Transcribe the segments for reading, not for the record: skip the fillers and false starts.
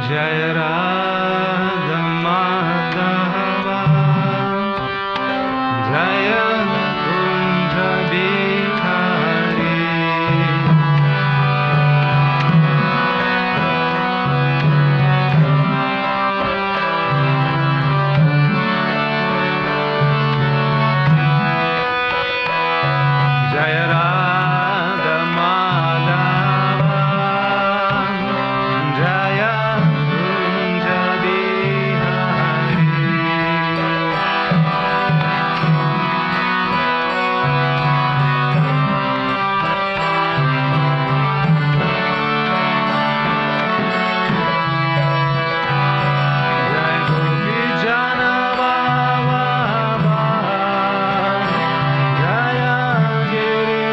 Jaya Radha Madhava Jaya Kunja Bihari Jaya Radha Madhava Jaya Kunja Bihari Jai Gopi Jana Baba Jaya Giri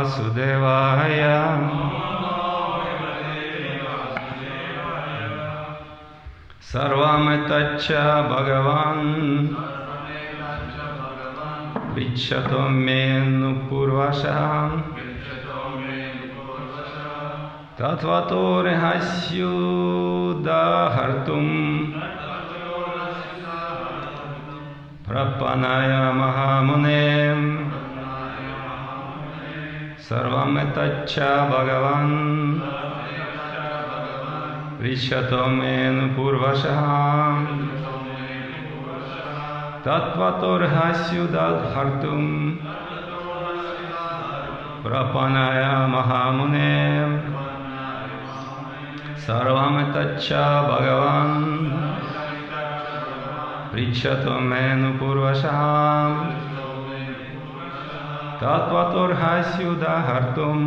Vasudevaya. Sarvam etacha Bhagavan Vichato menu purvasham Tatvato rehasyu dahartum Prapanaya mahamunem Sarvam etacha Bhagavan Vichato menu purvasham Tattvato rehasyu dahartum Prapanaya mahamunem Sarvam etacha Bhagavan Prichato menu purvasham Tattvato rehasyu dahartum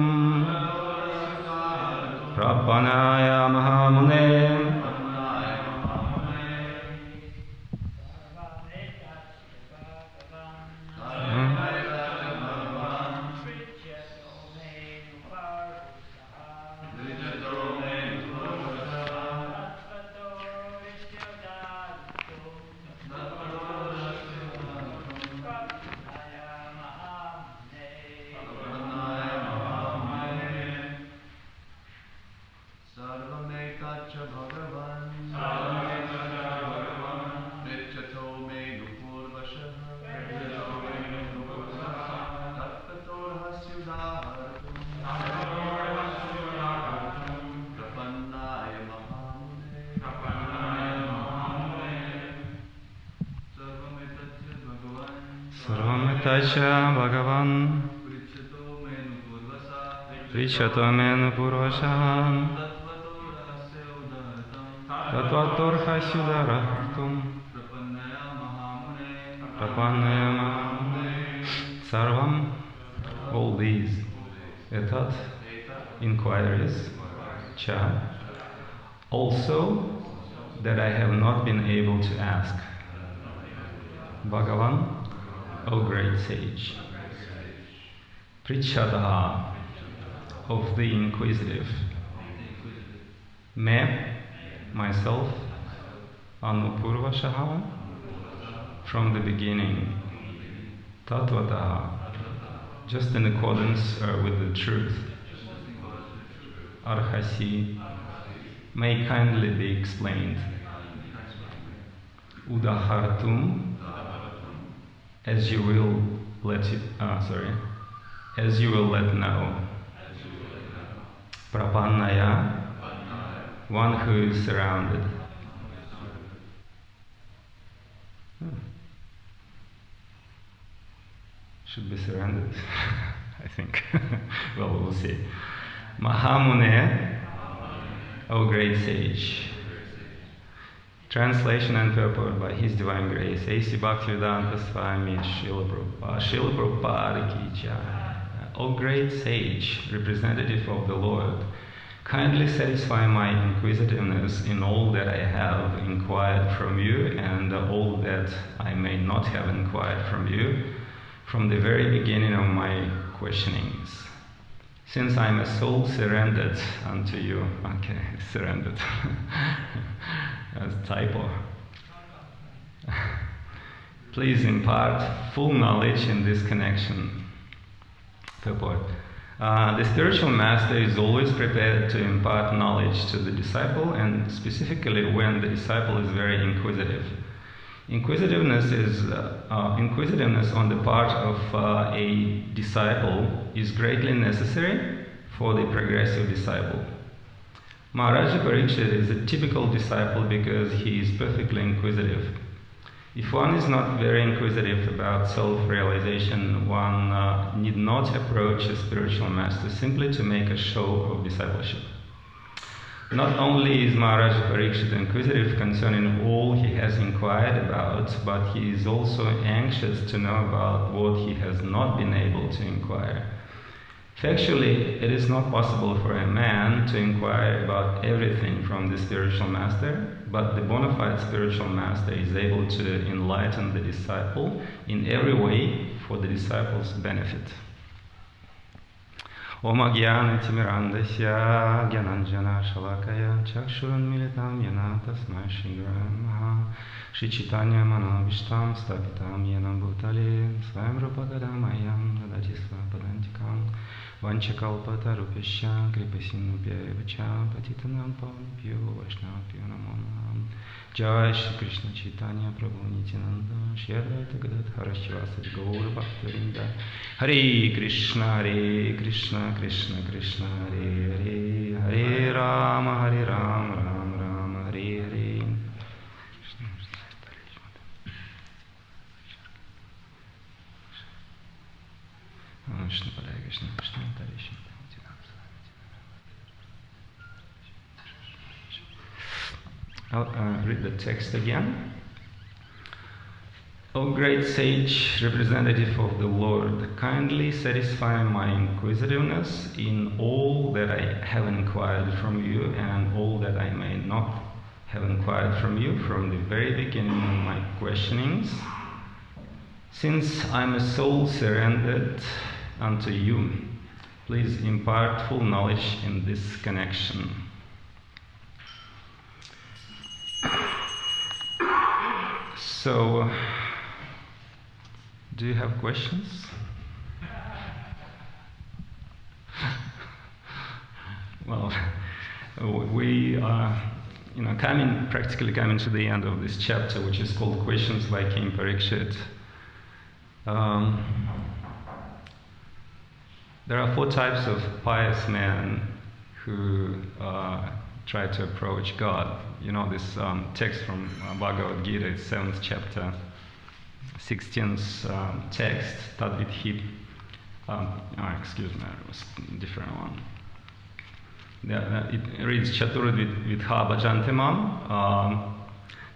Prapanaya mahamunem. Sarvametacha Bhagavan Vichato menu purvasham Tattvato rehasyu dahartum Prapanaya mahamunem. Sarvam, all these etat, inquiries, cha, also that I have not been able to ask. Bhagavan, O great sage, Prichadaha, of the inquisitive, me, myself, Anupurvashaha, from the beginning, Tatvataha, just in accordance with the truth, Arhasi, may kindly be explained. Udahartum, as you will let know. Prapannaya, one who is surrounded. Should be surrounded, I think. Well, we'll see. Mahamune, O great sage. Translation and purport by His Divine Grace, A.C. Bhaktivedanta Swami Srila Prabhupada. Srila Prabhupada ki jai. O great sage, representative of the Lord, kindly satisfy my inquisitiveness in all that I have inquired from you and all that I may not have inquired from you from the very beginning of my questionings. Since I am a soul surrendered unto you, okay, surrendered. That's a typo. Please impart full knowledge in this connection. Purport. The spiritual master is always prepared to impart knowledge to the disciple, and specifically when the disciple is very inquisitive. Inquisitiveness on the part of a disciple is greatly necessary for the progressive disciple. Maharaja Parikshit is a typical disciple because he is perfectly inquisitive. If one is not very inquisitive about self-realization, one need not approach a spiritual master simply to make a show of discipleship. Not only is Maharaja Parikshit inquisitive concerning all he has inquired about, but he is also anxious to know about what he has not been able to inquire. Factually, it is not possible for a man to inquire about everything from the spiritual master, but the bona fide spiritual master is able to enlighten the disciple in every way for the disciple's benefit. Om Agyana Timirandasya Gyananjana Shalakaya Chakshurunmilitam Yana Tasmai Shri Gurave Namaha Shri Chaitanya Manavishtam Stapitam Yana Bhutale Swayam Rupadadamayam Dadati Svapadantikam Vanchakalpatarupesya Kripasinubhya Vacha Patitanam Pavanabhyo Vaishnavabhyo Namo Namo Jai Shri Krishna Chaitanya Prabhu Nityananda Shri Advaita Gadadhara Shivasadi Gaura Bhaktavinda Hare Krishna Krishna Krishna Hare Hare Hare Rama Rama Rama Hare Hare Krishna Padaya Krishna Krishna Hare I'll read the text again. O great sage, representative of the Lord, kindly satisfy my inquisitiveness in all that I have inquired from you and all that I may not have inquired from you from the very beginning of my questionings. Since I am a soul surrendered unto you, please impart full knowledge in this connection. So, do you have questions? Well, we are, practically coming to the end of this chapter, which is called Questions by King Parikshit. There are 4 types of pious men who try to approach God. You know this text from Bhagavad Gita, it's 7th chapter, 16th text, Tadvidhi. Excuse me, it was a different one. It reads Chaturvidha Bhajantimam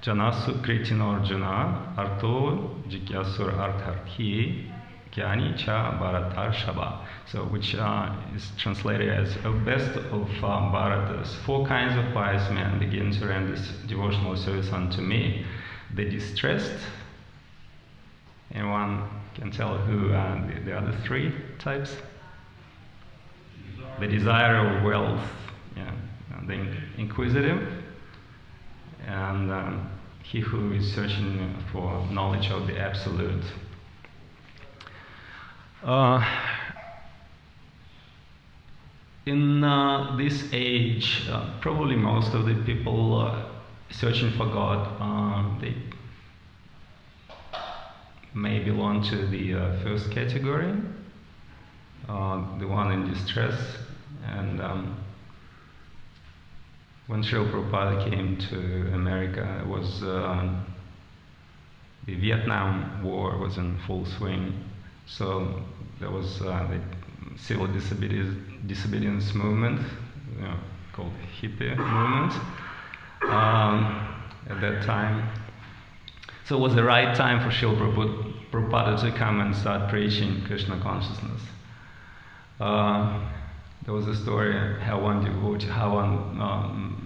Janasu Kritinarjuna Arto Jigyasur Artharthi Kyani Cha Bharatarshava. So, which is translated as a best of Bharatas. 4 kinds of pious men begin to render this devotional service unto me. The distressed. Anyone can tell who the other 3 types? The desire of wealth, the inquisitive, and he who is searching for knowledge of the absolute. In this age, probably most of the people searching for God, they may belong to the first category, the one in distress. And when Srila Prabhupada came to America, it was the Vietnam War was in full swing. So there was the civil disobedience movement, called hippie movement, at that time. So it was the right time for Srila Prabhupada to come and start preaching Krishna consciousness. There was a story how one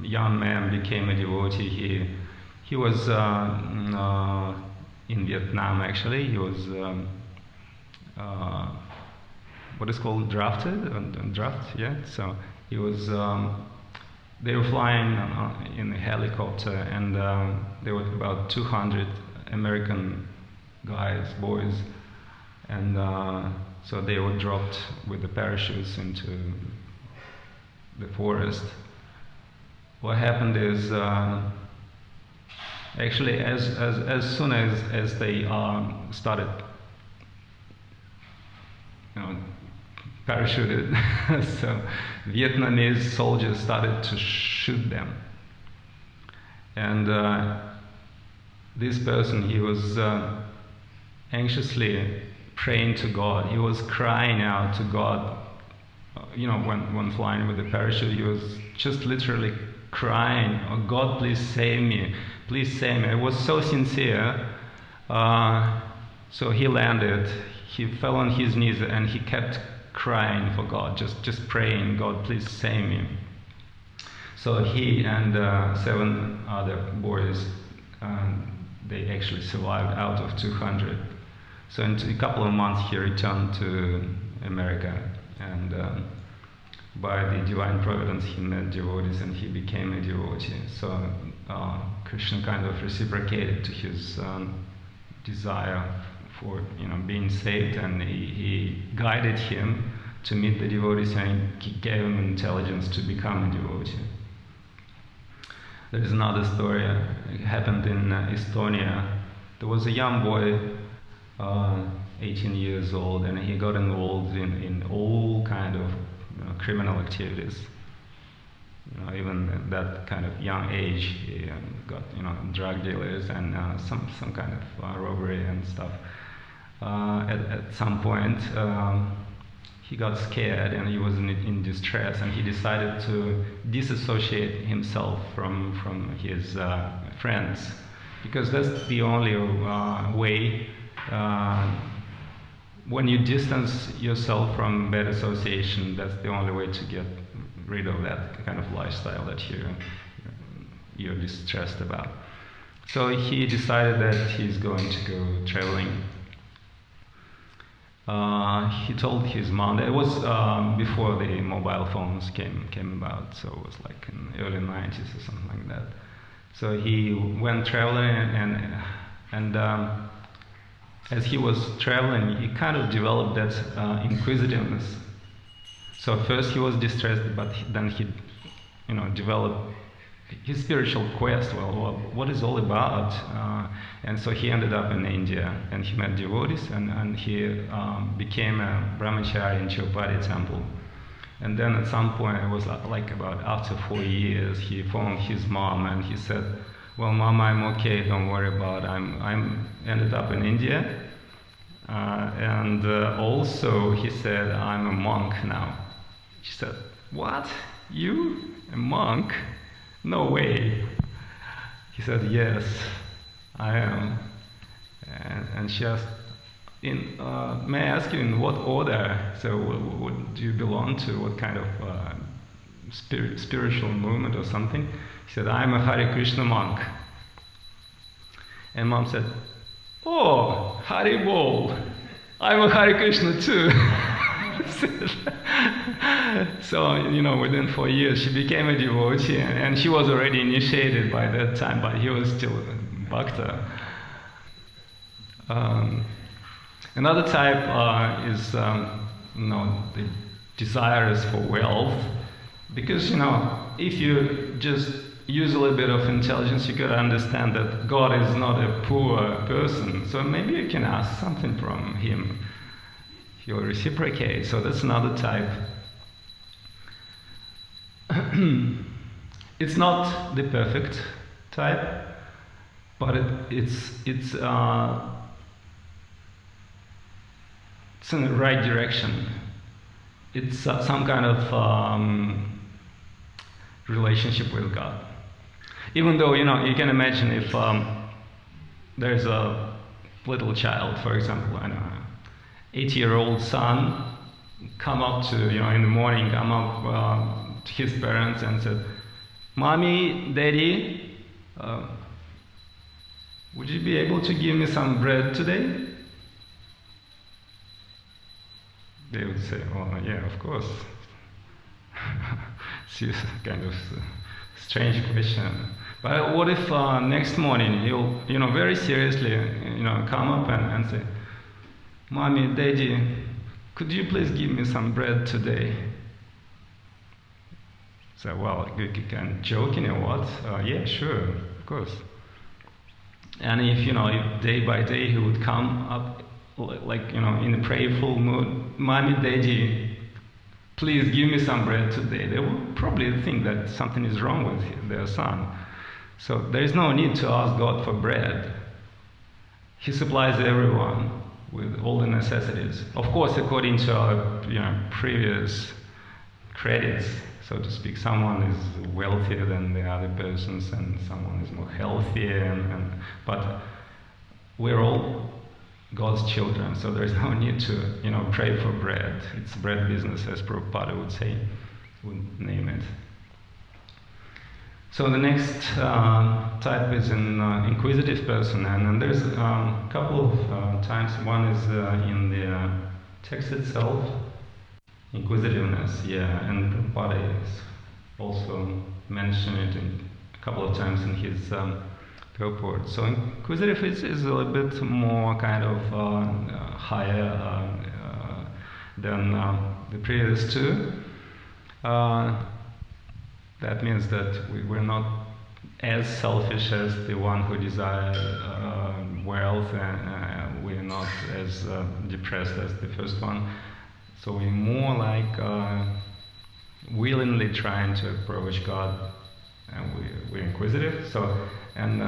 young man became a devotee. He was in Vietnam actually. He was what is called drafted, yeah. So he was. They were flying in a helicopter, and there were about 200 American guys, boys, and so they were dropped with the parachutes into the forest. What happened is, actually, as soon as they started, parachuted, so Vietnamese soldiers started to shoot them. And this person, he was anxiously praying to God. He was crying out to God. When flying with the parachute, he was just literally crying, "Oh God, please save me, please save me." It was so sincere. So he landed. He fell on his knees and he kept crying for God, just praying, "God, please save me." So he and 7 other boys, they actually survived out of 200. So in a couple of months he returned to America, and by the divine providence he met devotees and he became a devotee. So Krishna kind of reciprocated to his desire for being saved, and he guided him to meet the devotees, and he gave him intelligence to become a devotee. There is another story. It happened in Estonia. There was a young boy, 18 years old, and he got involved in all kind of criminal activities. Even at that kind of young age, he got drug dealers and some kind of robbery and stuff. At some point, he got scared and he was in distress, and he decided to disassociate himself from his friends, because that's the only way. When you distance yourself from bad association, that's the only way to get rid of that kind of lifestyle that you're distressed about. So he decided that he's going to go traveling. He told his mom. It was before the mobile phones came about, so it was like in the early 90s or something like that. So he went traveling, and as he was traveling, he kind of developed that inquisitiveness. So first he was distressed, but then he, developed his spiritual quest. Well, what is all about? And so he ended up in India, and he met devotees, and he became a brahmachari in Chowpatty Temple. And then at some point, it was like about after 4 years, he phoned his mom, and he said, "Well, Mom, I'm okay. Don't worry about it. I'm ended up in India, and also," he said, "I'm a monk now." She said, "What? You? A monk? No way." He said, "Yes, I am." And she asked, "May I ask you in what order? So what do you belong to? What kind of spiritual movement or something?" He said, "I'm a Hare Krishna monk." And Mom said, "Oh, Hare Bol, I'm a Hare Krishna too." So, within 4 years, she became a devotee, and she was already initiated by that time, but he was still a bhakta. Another type is, the desires for wealth, because, if you just use a little bit of intelligence, you gotta understand that God is not a poor person, so maybe you can ask something from him. He'll reciprocate. So that's another type. It's not the perfect type, but it's in the right direction. It's some kind of relationship with God. Even though, you can imagine if there's a little child, for example, 8-year-old son come up to, in the morning, come up to his parents and said, "Mommy, Daddy, would you be able to give me some bread today?" They would say, "Oh, yeah, of course." It's kind of a strange question. But what if next morning he'll, very seriously, come up and say, "Mommy, Daddy, could you please give me some bread today?" So, well, you can joke, what? Yeah, sure, of course. And if day by day he would come up, like, in a prayerful mood, "Mommy, Daddy, please give me some bread today," they would probably think that something is wrong with their son. So there is no need to ask God for bread. He supplies everyone with all the necessities. Of course, according to our previous credits, so to speak. Someone is wealthier than the other persons, and someone is more healthier, but we're all God's children, so there's no need to pray for bread. It's bread business, as Prabhupada would say, would name it. So the next type is an Inquisitive Person, and there's a couple of times. One is in the text itself. Inquisitiveness, yeah, and Prabhupada is also mentioned it a couple of times in his purport. So inquisitive is a little bit more kind of higher than the previous two. That means that we're not as selfish as the one who desires wealth, and we're not as depressed as the first one. So we're more like willingly trying to approach God, and we're inquisitive. So, and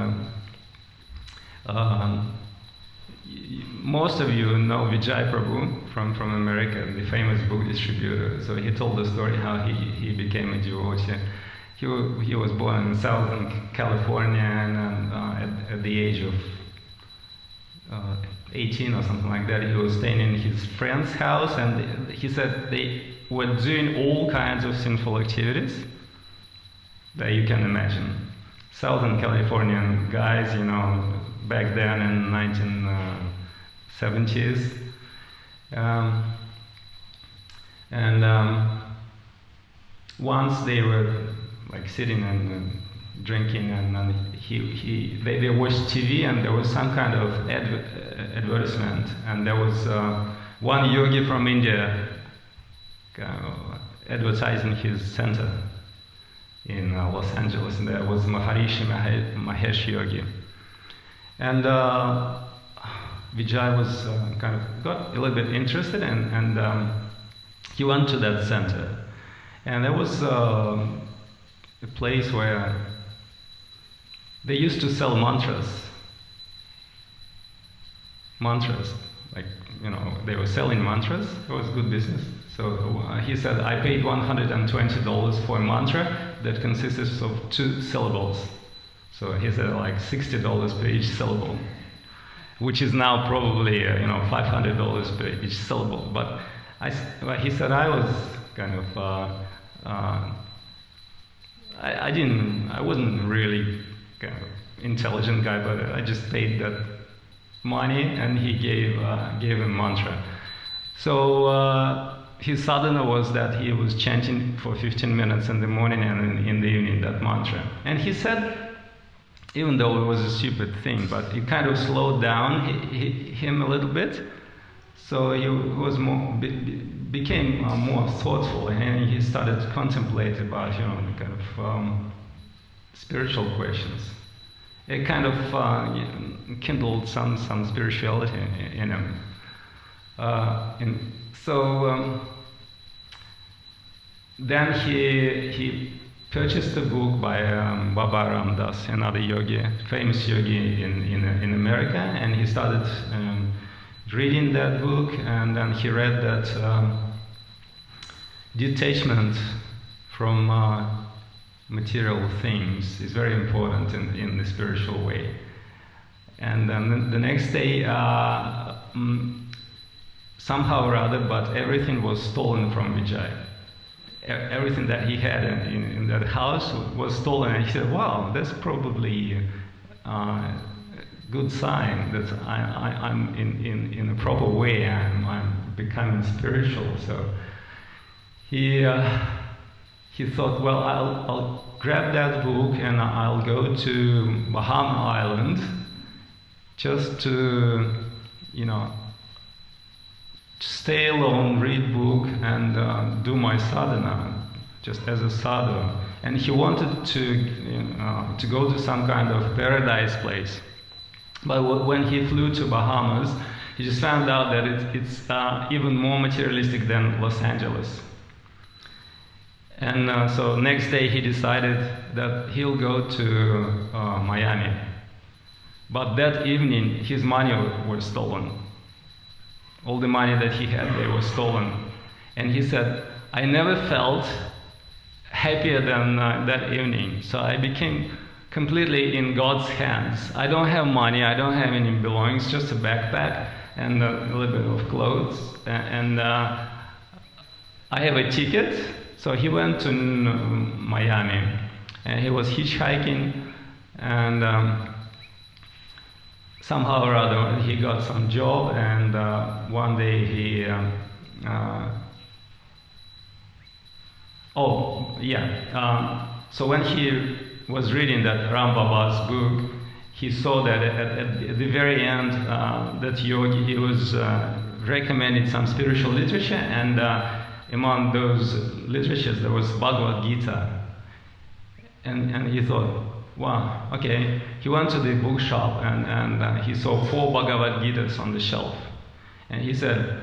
most of you know Vijay Prabhu from America, the famous book distributor. So he told the story how he became a devotee. He was born in Southern California, and at the age of 18 or something like that, he was staying in his friend's house, and he said they were doing all kinds of sinful activities that you can imagine. Southern Californian guys, you know, back then in 1970s. Once they were like sitting and drinking, and they watched TV, and there was some kind of advertisement, and there was one yogi from India advertising his center in Los Angeles, and there was Maharishi Mahesh Yogi. And Vijay was kind of got a little bit interested, and he went to that center. And there was a place where they used to sell mantras. Mantras, like, you know, they were selling mantras. It was good business. So he said, I paid $120 for a mantra that consists of 2 syllables. So he said like $60 per each syllable, which is now probably $500 per each syllable. But he said I was kind of I wasn't really kind of intelligent guy, but I just paid that money, and he gave him mantra. So his sadhana was that he was chanting for 15 minutes in the morning and in the evening that mantra. And he said, even though it was a stupid thing, but it kind of slowed down him a little bit. So he was became more thoughtful, and he started to contemplate about the kind of spiritual questions. It kind of kindled some spirituality in him. Then he purchased a book by Baba Ramdas, another yogi, famous yogi in America, and he started reading that book, and then he read that detachment from material things is very important in the spiritual way. And then the next day, somehow or other, but everything was stolen from Vijay. Everything that he had in that house was stolen, and he said, wow, that's probably a good sign that I'm in a proper way, I'm becoming spiritual. So he thought, well, I'll grab that book and I'll go to Bahama Island just to, stay alone, read book, and do my sadhana, just as a sadhu. And he wanted to go to some kind of paradise place. But when he flew to Bahamas, he just found out that it's even more materialistic than Los Angeles. And so next day he decided that he'll go to Miami. But that evening his money was stolen. All the money that he had, they were stolen. And he said, I never felt happier than that evening. So I became completely in God's hands. I don't have money, I don't have any belongings, just a backpack and a little bit of clothes. And I have a ticket. So he went to Miami, and he was hitchhiking, and somehow or other he got some job, and one day Oh, yeah. So when he was reading that Ram Baba's book, he saw that at the very end, that yogi, he was recommended some spiritual literature, and among those literatures there was Bhagavad Gita. And he thought, wow, okay. He went to the bookshop and he saw 4 Bhagavad Gitas on the shelf. And he said,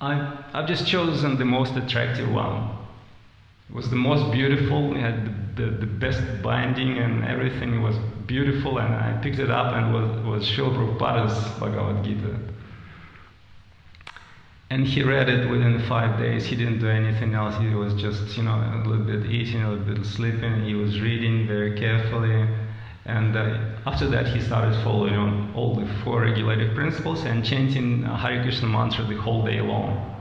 I've just chosen the most attractive one. It was the most beautiful, it had the best binding and everything was beautiful, and I picked it up and it was Srila Prabhupada's Bhagavad Gita. And he read it within 5 days. He didn't do anything else. He was just, a little bit eating, a little bit sleeping. He was reading very carefully. And after that, he started following all the 4 regulative principles and chanting Hare Krishna mantra the whole day long.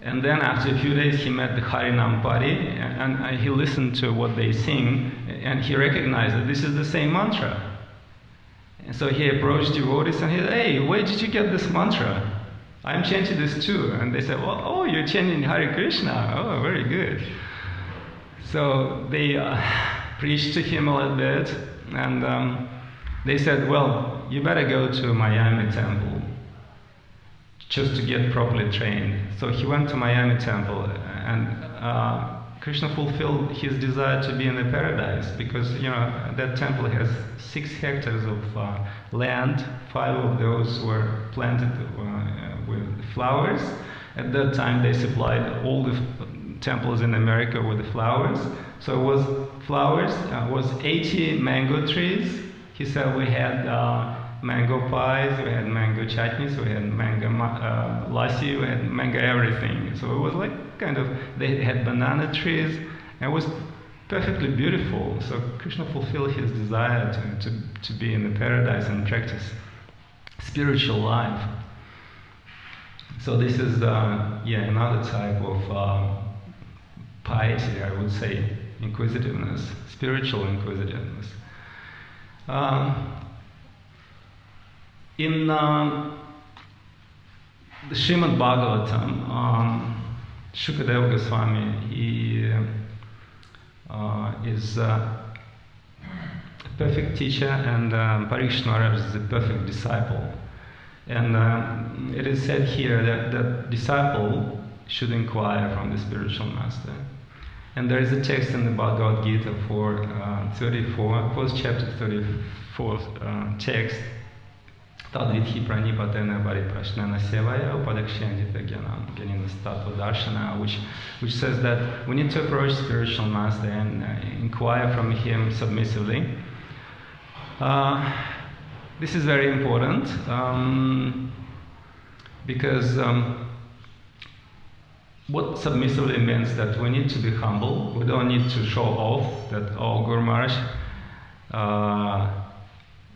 And then after a few days, he met the Harinam party, and he listened to what they sing, and he recognized that this is the same mantra. And so he approached devotees and he said, hey, where did you get this mantra? I'm chanting this too. And they said, well, oh, you're chanting Hare Krishna. Oh, very good. So they preached to him a little bit, and they said, well, you better go to Miami Temple just to get properly trained. So he went to Miami Temple, and Krishna fulfilled his desire to be in the paradise, because that temple has 6 hectares of land. 5 of those were planted with flowers. At that time, they supplied all the temples in America with the flowers. So it was flowers. Was 80 mango trees. He said we had mango pies, we had mango chutneys, we had mango lassi, we had mango everything. So it was like kind of, they had banana trees, and it was perfectly beautiful. So Krishna fulfilled his desire to be in the paradise and practice spiritual life. So this is another type of piety, I would say, inquisitiveness, spiritual inquisitiveness. In the Srimad Bhagavatam, Shukadeva Goswami, he is a perfect teacher, and Parikshit Maharaj is a perfect disciple. And it is said here that the disciple should inquire from the spiritual master. And there is a text in the Bhagavad Gita for 4th chapter, 34th text, Tadvidhi pranipatena pariprashnana sevaya upadakshantita gyanam tattva darshana, which says that we need to approach spiritual master and inquire from him submissively. This is very important because what submissively means that we need to be humble. We don't need to show off that, oh, Guru Maharaj,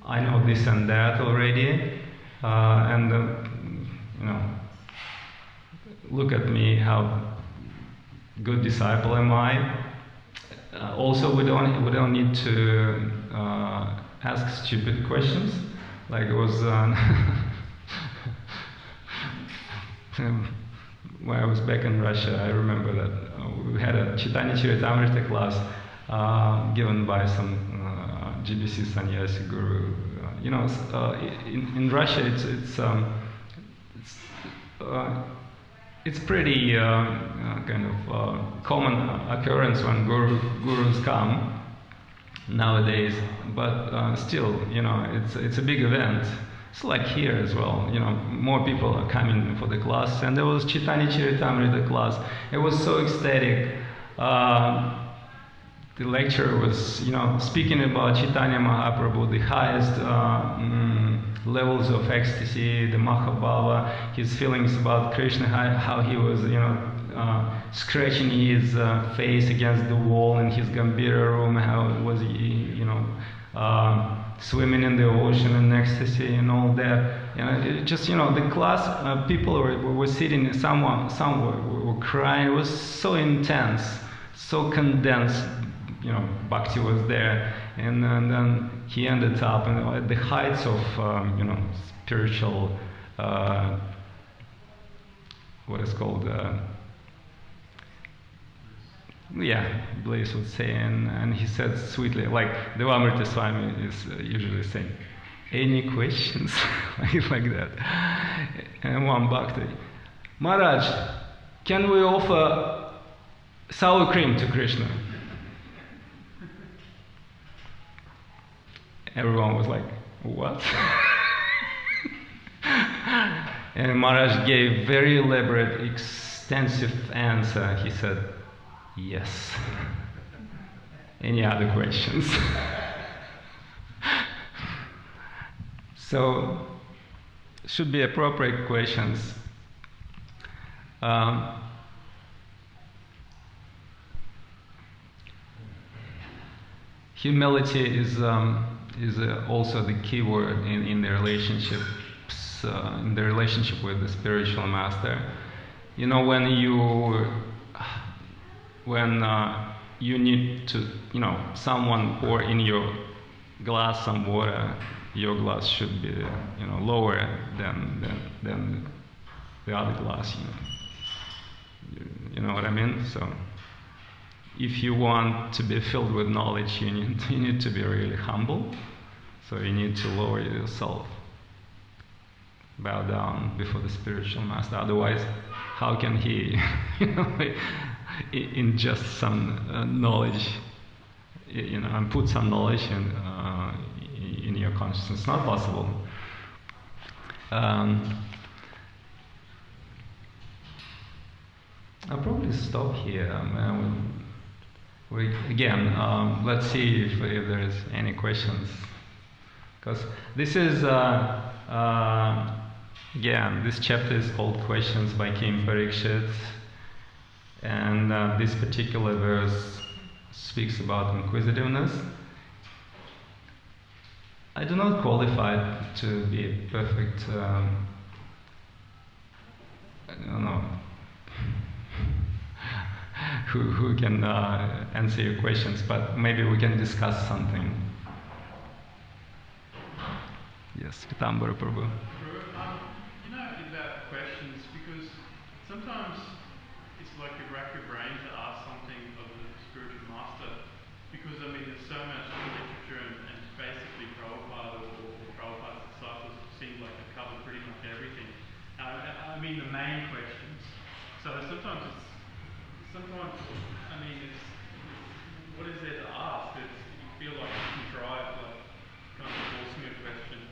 I know this and that already, look at me, how good disciple am I. Also, we don't need to ask stupid questions, like it was when I was back in Russia. I remember that we had a Chaitanya Charitamrita class given by some GBC sannyasi guru. In Russia, it's pretty kind of common occurrence when gurus come nowadays. But still, it's a big event. It's like here as well. More people are coming for the class, and there was Chaitanya Charitamrita class. It was so ecstatic. The lecturer was, speaking about Chaitanya Mahaprabhu, the highest levels of ecstasy, the Mahabhava, his feelings about Krishna, how he was, scratching his face against the wall in his Gambhira room, how was he, swimming in the ocean in ecstasy and all that. The class, people were sitting, some were crying. It was so intense, so condensed. Bhakti was there, and then he ended up at the heights of spiritual, what is called yeah, Blaze would say, and he said sweetly, like the Amrita Swami is usually saying, any questions? like that. And one bhakti, Maharaj, can we offer sour cream to Krishna? Everyone was like, what? And Maharaj gave very elaborate, extensive answer. He said, yes. Any other questions? So, should be appropriate questions. Humility is also the key word in the relationship. In the relationship with the spiritual master, you know, when you need to, you know, someone pour in your glass some water, your glass should be, you know, lower than the other glass. You know what I mean? So, if you want to be filled with knowledge, you need to be really humble. So you need to lower yourself. Bow down before the spiritual master. Otherwise, how can he, you know, ingest some knowledge, you know, and put some knowledge in your consciousness? It's not possible. I'll probably stop here. Let's see if there is any questions, because this is. Again, this chapter is called Questions by King Parikshit, and this particular verse speaks about inquisitiveness. I do not qualify to be a perfect, I don't know, who can answer your questions, but maybe we can discuss something. Yes, Pitambara Prabhu. Sometimes it's like you rack your brain to ask something of the spiritual master, because I mean there's so much literature and basically Prabhupada or Prabhupada's disciples seem like they've covered pretty much everything. I mean the main questions. So sometimes I mean it's what is there to ask? You feel like it's contrived, like kind of forcing a question.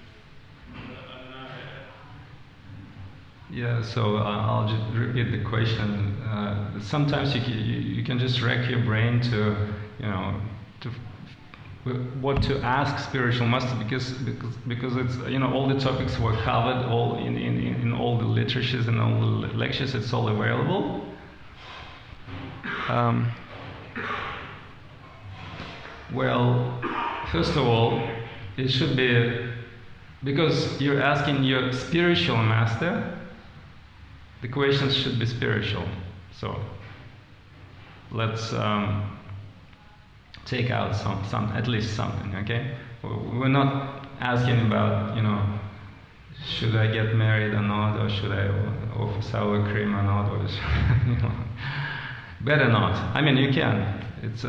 I don't know. Yeah, so I'll just repeat the question. Sometimes you can just rack your brain to, you know, to what to ask spiritual master, because it's, you know, all the topics were covered all in all the literatures and all the lectures. It's all available. Well, first of all, it should be, because you're asking your spiritual master, the questions should be spiritual. So let's take out some at least something, okay? We're not asking about, you know, should I get married or not, or should I offer sour cream or not, or you know, better not. I mean, you can. It's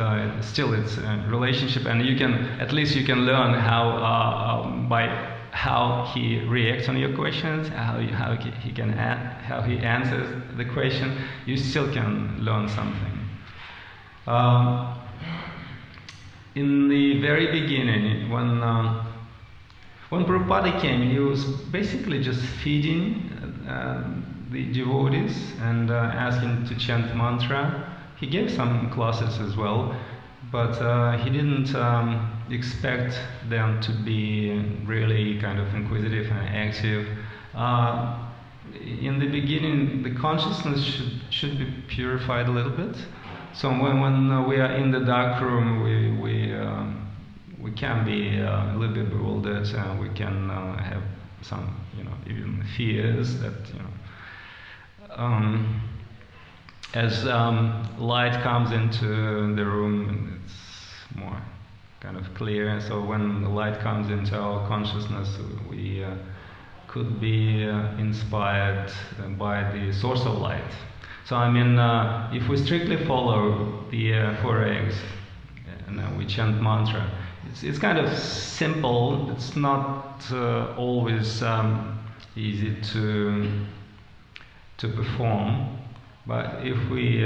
still it's a relationship, and you can at least learn how by how he reacts on your questions, how he answers the question. You still can learn something. In the very beginning, when Prabhupada came, he was basically just feeding the devotees and asking to chant mantra. He gave some classes as well, but he didn't expect them to be really kind of inquisitive and active. In the beginning, the consciousness should be purified a little bit. So when we are in the dark room, we can be a little bit bewildered, and we can have some, you know, even fears that, you know. As light comes into the room, it's more kind of clear. So when the light comes into our consciousness, we could be inspired by the source of light. So I mean, if we strictly follow the 4 eggs, and we chant mantra, it's kind of simple. It's not always easy to perform, but if we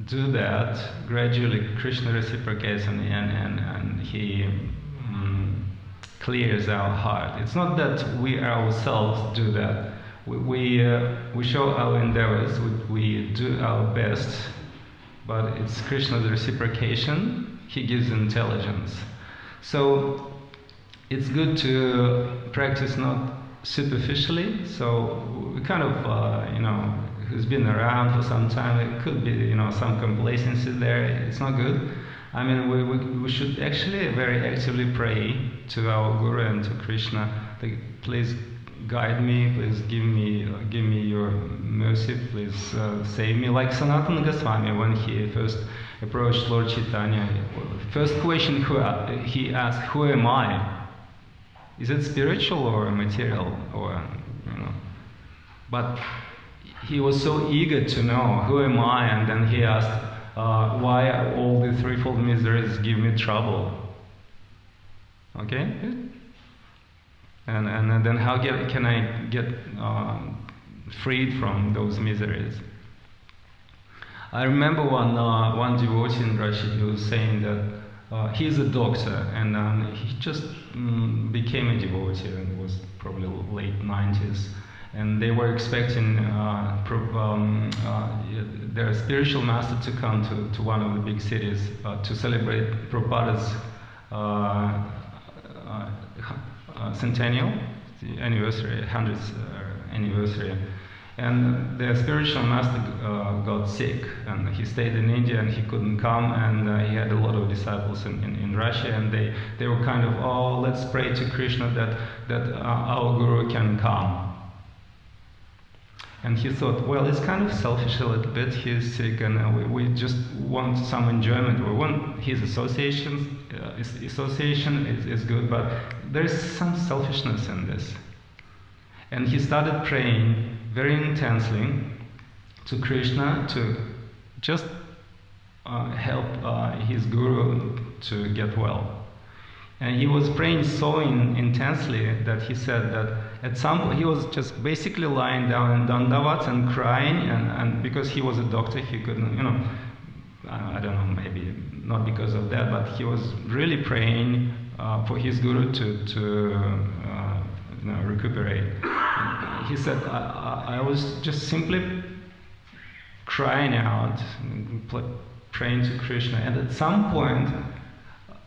do that gradually, Krishna reciprocates and he clears our heart. It's not that we ourselves do that. We show our endeavors, we do our best, but it's Krishna's reciprocation. He gives intelligence. So it's good to practice not superficially. So we kind of, who's been around for some time, it could be, some complacency there. It's not good. I mean, we should actually very actively pray to our Guru and to Krishna. Please guide me. Please give me your mercy. Please save me. Like Sanatana Goswami, when he first approached Lord Chaitanya, first question he asked, "Who am I? Is it spiritual or material?" But he was so eager to know, "Who am I?" And then he asked, "Why all the threefold miseries give me trouble?" Okay? And then how can I get freed from those miseries? I remember one devotee in Russia, he was saying that he's a doctor, and he just became a devotee, and it was probably late 90s. And they were expecting their spiritual master to come to one of the big cities to celebrate Prabhupada's centennial, the anniversary, 100th anniversary. And their spiritual master got sick, and he stayed in India, and he couldn't come, and he had a lot of disciples in Russia, and they were kind of, "Oh, let's pray to Krishna that our Guru can come." And he thought, well, it's kind of selfish a little bit. He's sick, and we just want some enjoyment. We want his association is good, but there is some selfishness in this. And he started praying very intensely to Krishna to just help his Guru to get well. And he was praying so intensely that he said that at some point he was just basically lying down in dandavats and crying, and because he was a doctor, he couldn't, I don't know, maybe not because of that, but he was really praying for his Guru to recuperate. And he said, I was just simply crying out, praying to Krishna, and at some point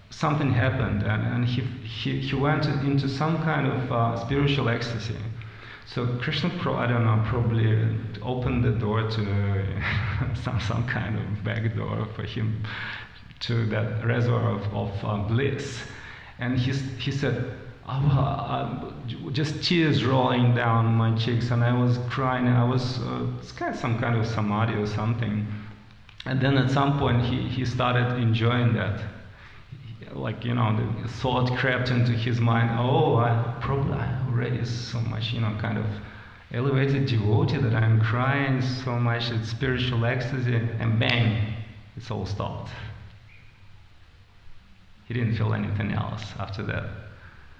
something happened, and he went into some kind of spiritual ecstasy. So Krishna, probably opened the door to some kind of back door for him to that reservoir of bliss. And he said, just tears rolling down my cheeks, and I was crying. I was some kind of samadhi or something. And then at some point he started enjoying that. Like, the thought crept into his mind, oh, I already so much, kind of elevated devotee that I'm crying so much, it's spiritual ecstasy, and bang, it's all stopped. He didn't feel anything else after that.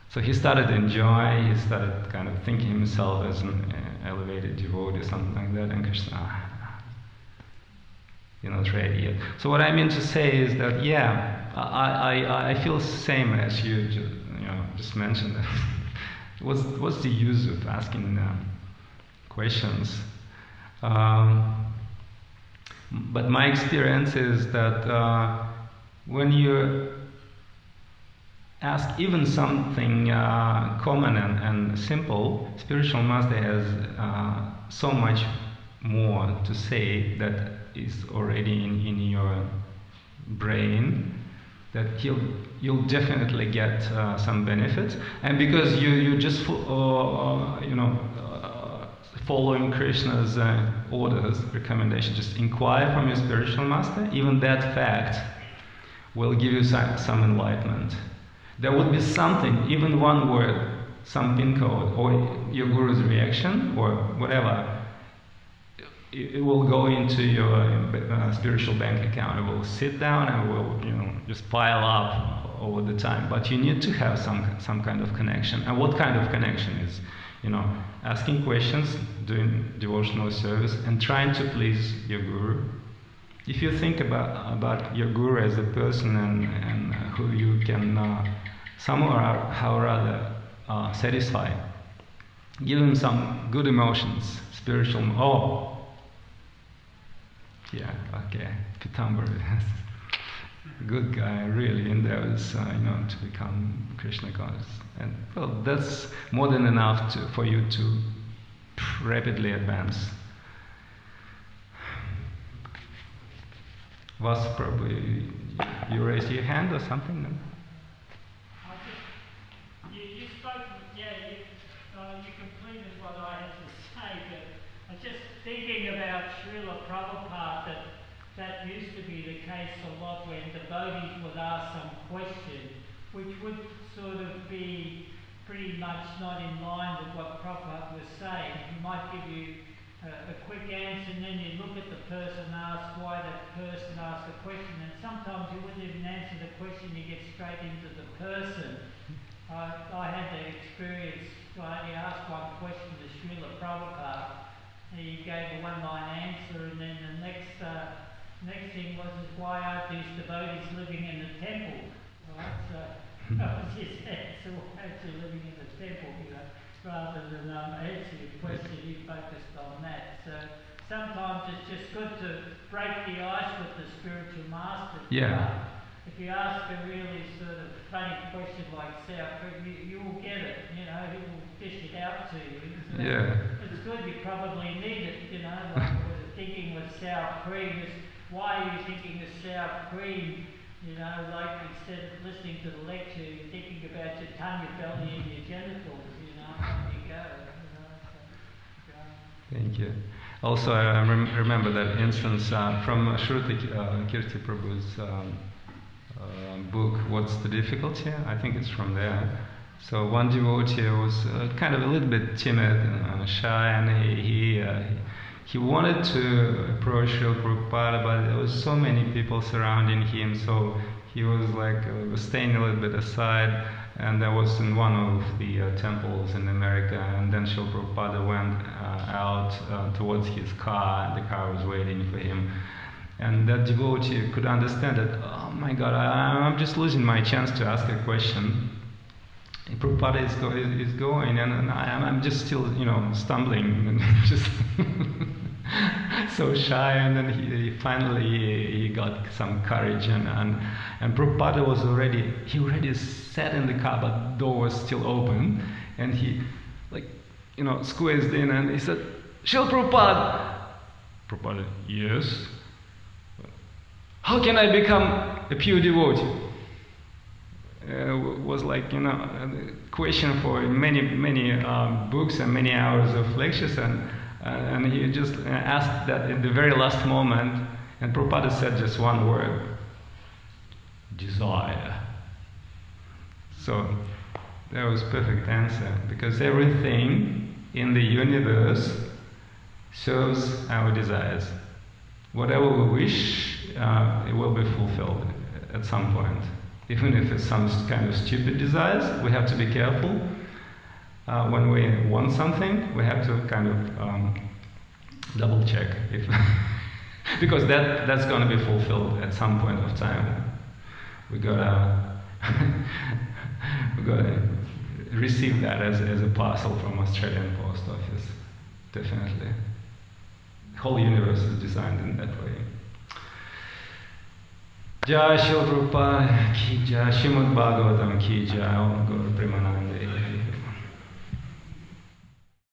So he started enjoying, he started kind of thinking himself as an elevated devotee, something like that, and Krishna, you're not ready yet. So what I mean to say is that, I feel the same as you just mentioned. What's the use of asking questions? But my experience is that when you ask even something common and simple, spiritual master has so much more to say that is already in your brain, that you'll definitely get some benefits. And because you just following Krishna's orders, recommendation, just inquire from your spiritual master, even that fact will give you some enlightenment. There would be something, even one word, some pin code, or your Guru's reaction, or whatever, it will go into your spiritual bank account. It will sit down and will, just pile up over the time. But you need to have some kind of connection. And what kind of connection is, asking questions, doing devotional service, and trying to please your guru. If you think about your guru as a person and who you can somehow or other satisfy, give him some good emotions, spiritual. Yeah, okay, Pitambara, good guy, really endeavors, to become Krishna conscious. And well, that's more than enough for you to rapidly advance. Was probably you raised your hand or something? No? You spoke, you completed what I had to say, but I was just thinking about Srila Prabhupada, that used to be the case a lot when devotees would ask some question, which would sort of be pretty much not in line with what Prabhupada was saying. He might give you a quick answer, and then you look at the person, ask why that person asked the question, and sometimes you wouldn't even answer the question, you get straight into the person. I had that experience. I only asked one question to Srila Prabhupada, and he gave a one-line answer, and then the next thing was why aren't these devotees living in the temple? Right? So that was his answer, why aren't you living in the temple? Rather than answer your question, he focused on that. So sometimes it's just good to break the ice with the spiritual master. Yeah. If you ask a really sort of funny question like sour cream, you will get it. He will dish it out to you. So yeah. It's good. You probably need it. Like thinking with sour cream is, why are you thinking of sour cream? Like instead of listening to the lecture, you're thinking about your tongue, your belly, and your genitals. There you go. Thank you. Also, I remember that instance from Shruti Kirti Prabhu's book, What's the Difficulty? I think it's from there. So one devotee was kind of a little bit timid and shy, and he wanted to approach Srila Prabhupada, but there was so many people surrounding him, so he was staying a little bit aside. And I was in one of the temples in America, and then Srila Prabhupada went out towards his car, and the car was waiting for him. And that devotee could understand that, oh my God, I'm just losing my chance to ask a question. And Prabhupada is going, and I'm just still, stumbling, and just so shy. And then he finally got some courage, and Prabhupada was already sat in the car, but the door was still open, and he squeezed in, and he said, "Srila Prabhupada." Prabhupada, yes. How can I become a pure devotee? Was a question for many books and many hours of lectures, and he just asked that in the very last moment, and Prabhupada said just one word: desire. So that was perfect answer, because everything in the universe shows our desires. Whatever we wish, it will be fulfilled at some point. Even if it's some kind of stupid desires, we have to be careful. When we want something, we have to kind of double check if because that's going to be fulfilled at some point of time. We gotta receive that as a parcel from Australian Post Office. Definitely. The whole universe is designed in that way. Jai Srila Prabhupada ki jai, Srimad Bhagavatam ki jai, Om Gaur Premanande.